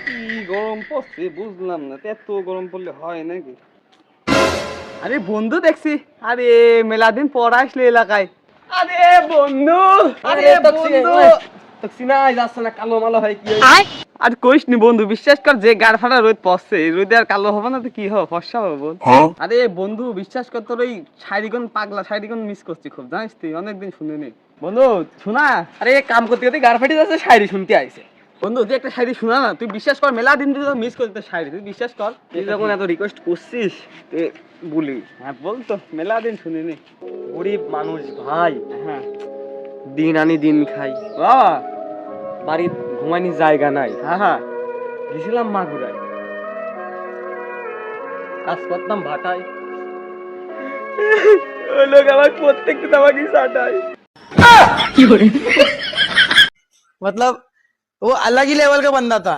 কি গরম পড়ছে বুঝলাম না, এত গরম পড়লে হয় নাকি? আরে বন্ধু দেখছি, আরে মেলা দিন পর আসলে এলাকায়। আরে বন্ধু, আরে বন্ধু, কালো মালো হয় কি? আর কইস নি বন্ধু, বিশ্বাস কর যে গাড় ফাটা রোদ পড়ছে, এই রোদে আর কালো হবে না তো কি হবে, ফর্সা হবে বল। আরে বন্ধু বিশ্বাস কর, তোর ওই শাড়িগন পাগলা শাড়িগন মিস করছি খুব, জানিস তুই, অনেকদিন শুনিনি। বন্ধু শোনা, আরে কাম করতে করতে গার ফাটি যাচ্ছে, শায়রি শুনতে আইছে। বন্ধু তুই একটা শাড়ি শোনা না, তুই বিশ্বাস কর মেলা দিন ধরে মিস করতে শাড়ি, তুই বিশ্বাস কর। তুই যখন এত রিকোয়েস্ট করছিস বলি। হ্যাঁ বল তো, মেলা দিন শুনিনি। গরিব মানুষ ভাই, হ্যাঁ দিন আনি দিন খাই, বাবা। বাড়ির ঘুমানি জায়গা নাই। হ্যাঁ হ্যাঁ, গেছিলাম মাগুরায়, কাজ করতাম ভাটায়। ওই লোক আমার প্রত্যেকটা আমাকে সাটায়। मतलब वो अलग ही लेवल का बंदा था।